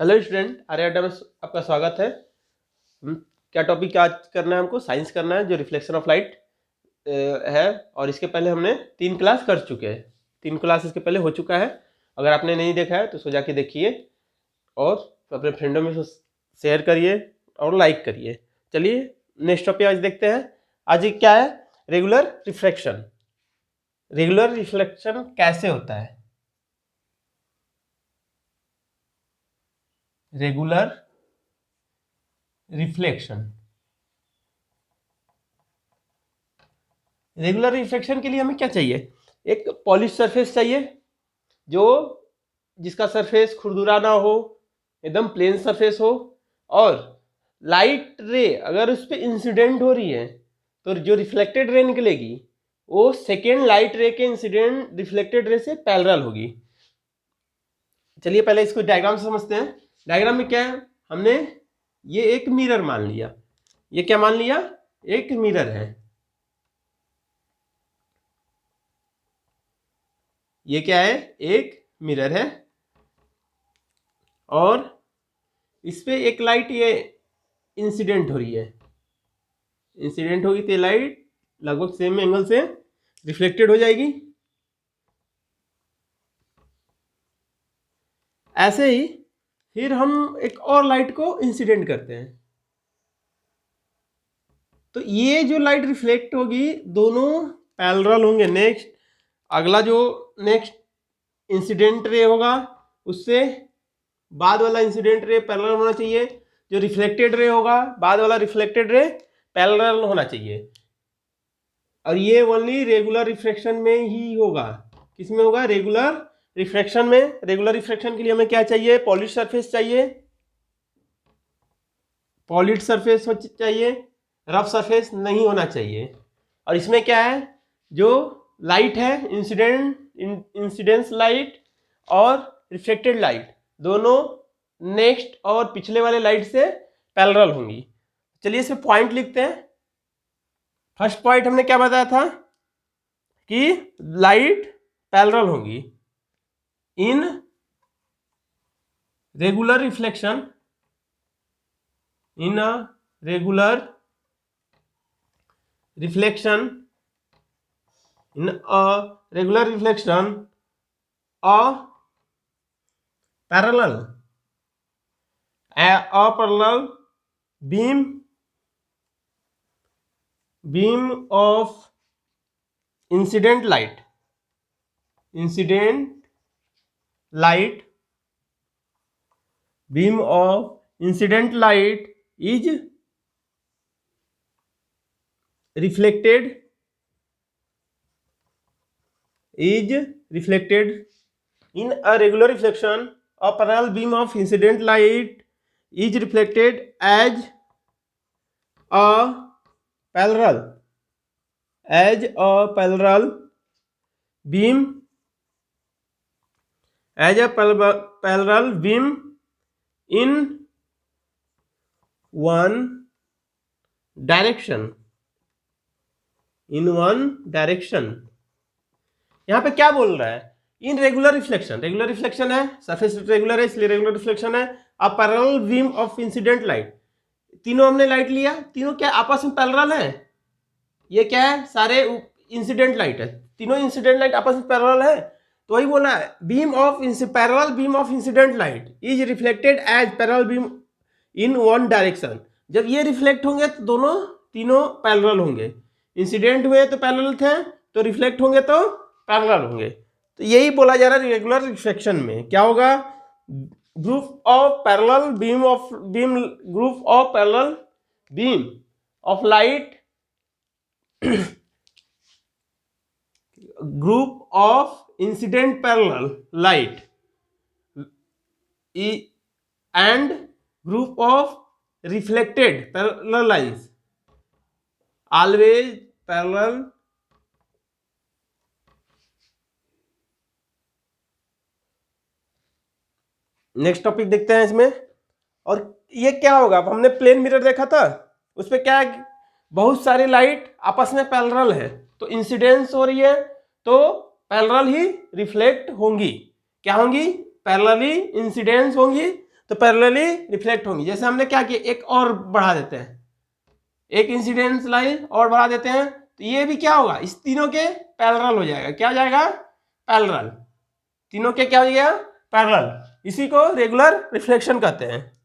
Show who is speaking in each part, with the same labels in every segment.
Speaker 1: Hello student, आर्य अड्डा में आपका स्वागत है। क्या टॉपिक आज करना है? हमको साइंस करना है, जो रिफ्लेक्शन ऑफ लाइट है। और इसके पहले हमने 3 क्लास कर चुके हैं। 3 क्लास इसके पहले हो चुका है। अगर आपने नहीं देखा है तो उसको जाके देखिए और अपने फ्रेंडों में शेयर करिए और लाइक करिए। चलिए नेक्स्ट टॉपिक आज देखते हैं। आज ये क्या है? Regular reflection. रेगुलर रिफ्लेक्शन कैसे होता है? Regular reflection. रेगुलर रिफ्लेक्शन के लिए हमें क्या चाहिए? एक पॉलिश सरफेस चाहिए, जो जिसका सरफेस खुरदुरा ना हो, एकदम प्लेन सरफेस हो। और लाइट रे अगर उस पर इंसिडेंट हो रही है तो जो रिफ्लेक्टेड रे निकलेगी वो सेकेंड लाइट रे के इंसिडेंट रिफ्लेक्टेड रे से पैरेलल होगी। चलिए पहले इसको डायग्राम से समझते हैं। डायग्राम में क्या है? हमने ये एक मिरर मान लिया। ये क्या मान लिया? एक मिरर है। ये क्या है? एक मिरर है और इस पे एक लाइट ये इंसिडेंट हो रही है। इंसिडेंट होगी तो लाइट लगभग सेम एंगल से रिफ्लेक्टेड हो जाएगी। ऐसे ही फिर हम एक और लाइट को इंसिडेंट करते हैं तो ये जो लाइट रिफ्लेक्ट होगी दोनों पैरेलल होंगे। नेक्स्ट अगला जो नेक्स्ट इंसिडेंट रे होगा उससे बाद वाला इंसिडेंट रे पैरेलल होना चाहिए। जो रिफ्लेक्टेड रे होगा बाद वाला रिफ्लेक्टेड रे पैरेलल होना चाहिए। और ये ओनली रेगुलर रिफ्लेक्शन में ही होगा। किस में होगा? रेगुलर रिफ्लेक्शन में। रेगुलर रिफ्लेक्शन के लिए हमें क्या चाहिए? पॉलिश सरफेस चाहिए। पॉलिश सरफेस चाहिए, रफ सरफेस नहीं होना चाहिए। और इसमें क्या है? जो लाइट है इंसिडेंस लाइट और रिफ्लेक्टेड लाइट दोनों नेक्स्ट और पिछले वाले लाइट से पैरेलल होंगी। चलिए इसमें पॉइंट लिखते हैं। फर्स्ट पॉइंट हमने क्या बताया था कि लाइट पैरेलल होंगी in regular reflection. In a regular reflection in a regular reflection a parallel beam of incident light beam of incident light is reflected in a regular reflection. A parallel beam of incident light is reflected as a parallel beam in one direction. यहां पे क्या बोल रहा है? In regular reflection है, surface regular है इसलिए regular reflection है। A parallel beam of incident light, तीनों हमने लाइट लिया, तीनों क्या आपस में पैरेलल है? ये क्या है? सारे इंसिडेंट लाइट है, तीनों इंसिडेंट लाइट आपस में पैरेलल है। तो वही बोला है, parallel beam of incident light is reflected as parallel beam in one direction. जब ये रिफ्लेक्ट होंगे तो दोनों तीनों पैरेलल होंगे। इंसिडेंट हुए तो पैरेलल थे, तो रिफ्लेक्ट होंगे तो पैरेलल होंगे। तो यही बोला जा रहा है रेगुलर रिफ्लेक्शन में क्या होगा? Group of parallel beam of light group of incident parallel light and group of reflected parallel lines always parallel next topic देखते हैं इसमें। और ये क्या होगा? अब हमने प्लेन मिरर देखा था, उस पर क्या है? बहुत सारी लाइट आपस में पैरेलल है तो इंसिडेंस हो रही है तो पैरेलल ही रिफ्लेक्ट होंगी। क्या होंगी? पैरेलल ही इंसिडेंस होंगी तो पैरेलली रिफ्लेक्ट होंगी। जैसे हमने क्या किया, एक और बढ़ा देते हैं, एक इंसिडेंस लाइन और बढ़ा देते हैं, तो ये भी क्या होगा, इस तीनों के पैरेलल हो जाएगा। क्या हो जाएगा, पैरेलल, तीनों के क्या हो गया, पैरेलल। इसी को रेगुलर रिफ्लेक्शन कहते हैं।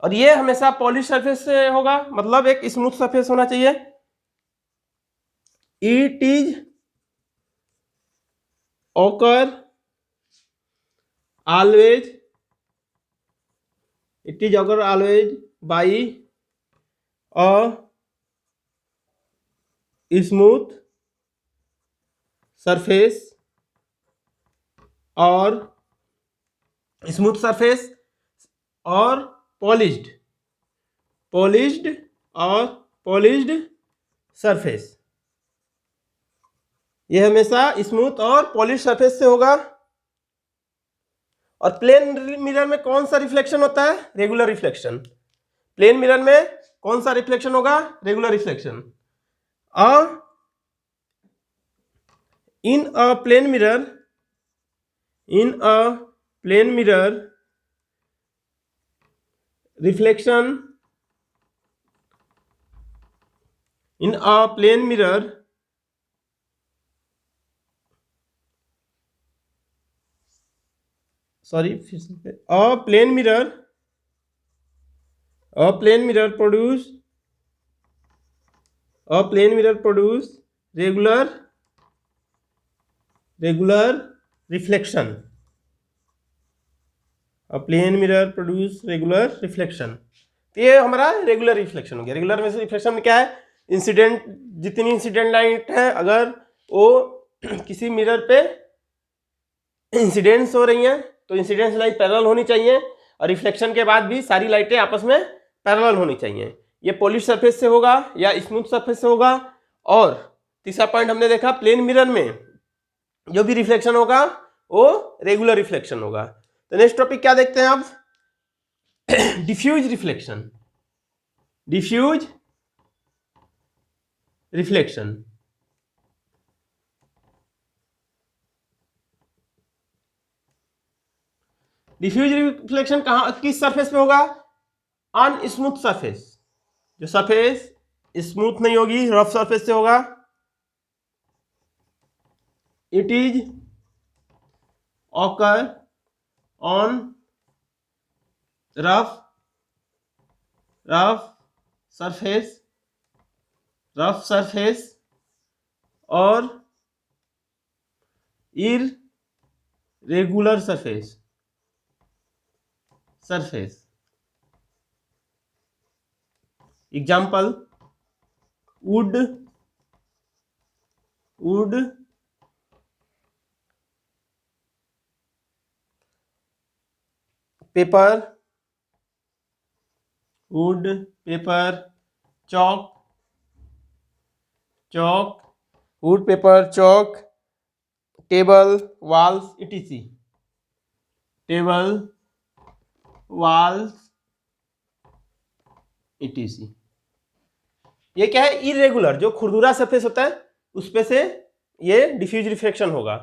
Speaker 1: और ये हमेशा पॉलिश सरफेस से होगा, मतलब एक स्मूथ सरफेस होना चाहिए। It is occur always, it is occur always by a smooth surface और स्मूथ सरफेस और पॉलिश्ड और पॉलिश्ड सरफेस। ये हमेशा स्मूथ और पॉलिश सरफेस से होगा। और प्लेन मिरर में कौन सा रिफ्लेक्शन होता है, रेगुलर रिफ्लेक्शन। प्लेन मिरर में कौन सा रिफ्लेक्शन होगा, regular reflection. In a plane mirror reflection, in a plane mirror a plane mirror produce regular reflection। a plane mirror produce regular reflection। तो ये हमारा रेगुलर रिफ्लेक्शन हो गया। रेगुलर में से रिफ्लेक्शन में क्या है, इंसिडेंट, जितनी इंसिडेंट लाइट है अगर वो किसी मिरर पे इंसिडेंट्स हो रही हैं तो इंसिडेंस लाइट पैरेलल होनी चाहिए, और रिफ्लेक्शन के बाद भी सारी लाइटें आपस में पैरेलल होनी चाहिए। ये पॉलिश सरफेस से होगा या स्मूथ सरफेस से होगा। और तीसरा पॉइंट हमने देखा, प्लेन मिरर में जो भी रिफ्लेक्शन होगा वो रेगुलर रिफ्लेक्शन होगा। तो नेक्स्ट टॉपिक क्या देखते हैं अब, diffuse reflection. Diffuse reflection, diffuse reflection कहां, किस सरफेस पे होगा, ऑन स्मूथ सरफेस। जो सरफेस स्मूथ नहीं होगी, रफ सरफेस से होगा। It is occur on rough surface और irregular surface. Example, wood paper, chalk, wood paper, chalk, table, walls, etc। Table, walls, etc। ये क्या है, इरेगुलर, जो खुरदुरा सरफेस होता है उस पे से ये डिफ्यूज रिफ्लेक्शन होगा।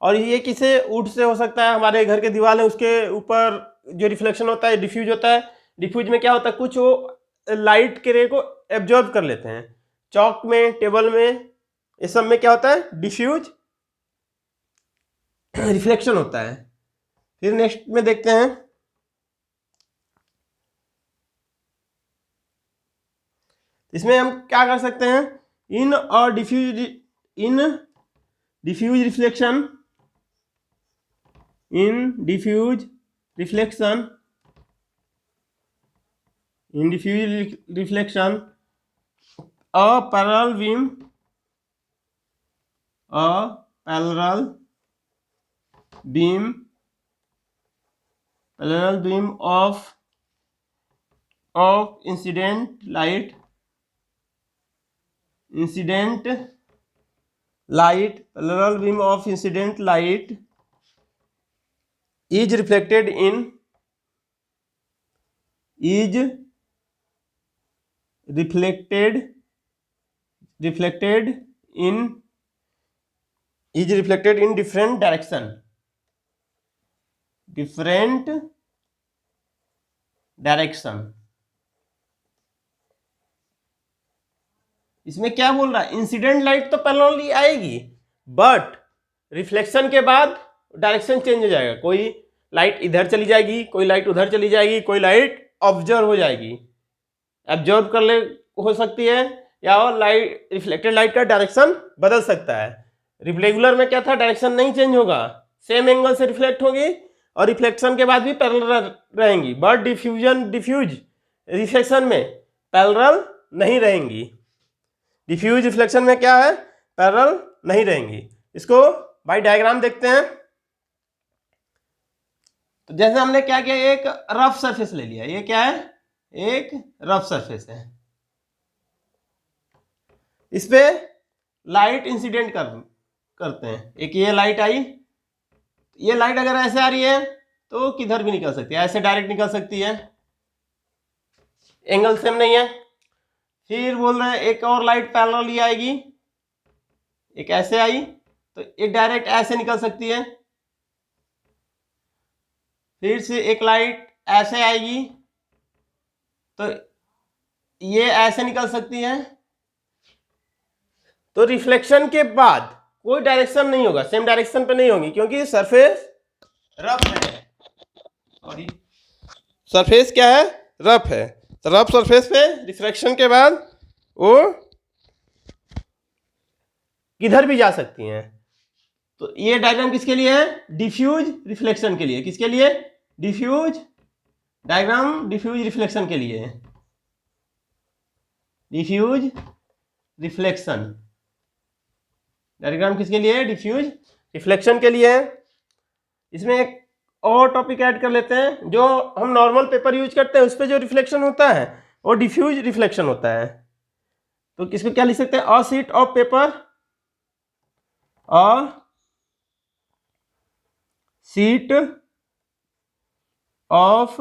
Speaker 1: और ये किसे, वुड से हो सकता है, हमारे घर के दीवार है उसके ऊपर जो रिफ्लेक्शन होता है डिफ्यूज होता है। डिफ्यूज में क्या होता है, कुछ वो लाइट के रे को एब्जॉर्ब कर लेते हैं। चौक में, टेबल में, ये सब में क्या होता है, डिफ्यूज रिफ्लेक्शन होता है। फिर नेक्स्ट में देखते हैं, इसमें हम क्या कर सकते हैं, in diffuse reflection, a parallel beam of incident light parallel beam of incident light is reflected in different direction different direction. इसमें क्या बोल रहा है, इंसिडेंट लाइट तो पैरेलली आएगी, बट रिफ्लेक्शन के बाद डायरेक्शन चेंज हो जाएगा। कोई लाइट इधर चली जाएगी, कोई लाइट उधर चली जाएगी, कोई लाइट ऑब्जर्व हो जाएगी, एब्जॉर्व कर ले हो सकती है, या और लाइट रिफ्लेक्टेड लाइट का डायरेक्शन बदल सकता है। रेगुलर में क्या था, डायरेक्शन नहीं चेंज होगा, सेम एंगल से रिफ्लेक्ट होगी और रिफ्लेक्शन के बाद भी पैरेलल रहेंगी, बट डिफ्यूज रिफ्लेक्शन में पैरेलल नहीं रहेंगी। डिफ्यूज रिफ्लेक्शन में क्या है, पैरेलल नहीं रहेंगी। इसको बाय डायग्राम देखते हैं। तो जैसे हमने क्या किया, एक रफ सरफेस ले लिया, ये क्या है, एक रफ सरफेस है, इस पे लाइट इंसिडेंट करते हैं। एक ये लाइट आई, ये लाइट अगर ऐसे आ रही है तो किधर भी निकल सकती है, ऐसे डायरेक्ट निकल सकती है, एंगल सेम नहीं है। फिर बोल रहे हैं एक और लाइट पैरेलली आएगी, एक ऐसे आई तो एक डायरेक्ट ऐसे निकल सकती है। फिर से एक लाइट ऐसे आएगी तो ये ऐसे निकल सकती है। तो रिफ्लेक्शन के बाद कोई डायरेक्शन नहीं होगा, सेम डायरेक्शन पे नहीं होगी, क्योंकि सरफेस रफ है। सॉरी, सरफेस क्या है, रफ है। तो रफ सरफेस पे रिफ्लेक्शन के बाद वो किधर भी जा सकती हैं। तो ये डायग्राम किसके लिए है, डिफ्यूज रिफ्लेक्शन के लिए। किसके लिए, डिफ्यूज डायग्राम, डिफ्यूज रिफ्लेक्शन के लिए, डिफ्यूज रिफ्लेक्शन डायग्राम किसके लिए, डिफ्यूज रिफ्लेक्शन के लिए। इसमें एक और टॉपिक ऐड कर लेते हैं, जो हम नॉर्मल पेपर यूज करते हैं उस पर जो रिफ्लेक्शन होता है वो डिफ्यूज रिफ्लेक्शन होता है। तो किसको क्या लिख सकते हैं, a sheet of paper, a sheet of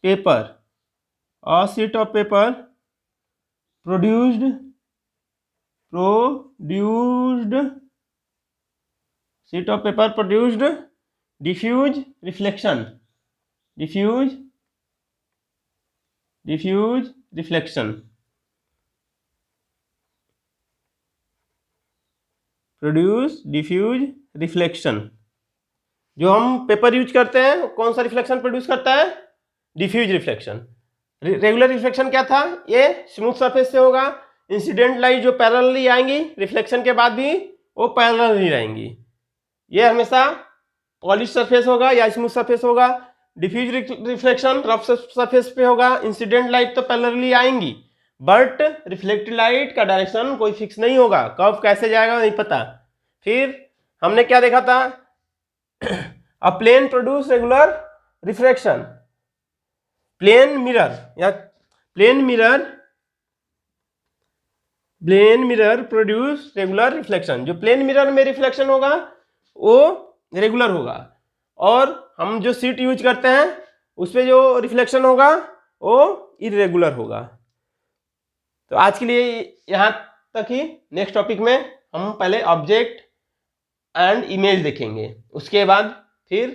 Speaker 1: paper, a sheet of paper produced sheet of paper produced diffuse reflection, diffuse reflection, produce diffuse reflection. जो हम पेपर यूज करते हैं कौन सा रिफ्लेक्शन प्रोड्यूस करता है, डिफ्यूज रिफ्लेक्शन। रेगुलर रिफ्लेक्शन क्या था, ये स्मूथ सरफेस से होगा, इंसिडेंट लाइट जो पैरेलली आएंगी रिफ्लेक्शन के बाद भी वो पैरेलल ही रहेंगी। ये हमेशा पॉलिश सरफेस होगा या स्मूथ सरफेस होगा। डिफ्यूज रिफ्लेक्शन रफ सरफेस पे होगा, इंसिडेंट लाइट तो पैरेलली आएंगी, बट रिफ्लेक्टेड लाइट का डायरेक्शन कोई फिक्स नहीं होगा, कब कैसे जाएगा नहीं पता। फिर हमने क्या देखा था, a plane produce regular reflection, plane mirror या plane mirror produce regular reflection. जो प्लेन मिरर में रिफ्लेक्शन होगा वो रेगुलर होगा, और हम जो शीट यूज करते हैं उस पर जो रिफ्लेक्शन होगा वो इरेगुलर होगा। तो आज के लिए यहाँ तक ही। नेक्स्ट टॉपिक में हम पहले ऑब्जेक्ट एंड इमेज देखेंगे, उसके बाद फिर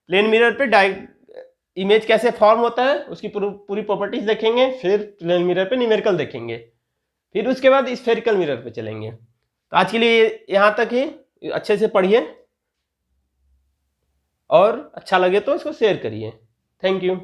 Speaker 1: प्लेन मिरर पे इमेज कैसे फॉर्म होता है उसकी पूरी प्रॉपर्टीज देखेंगे, फिर प्लेन मिरर पे न्यूमेरिकल देखेंगे, फिर उसके बाद स्फेरिकल मिरर पे चलेंगे। तो आज के लिए यहाँ तक ही। अच्छे से पढ़िए और अच्छा लगे तो इसको शेयर करिए। Thank you.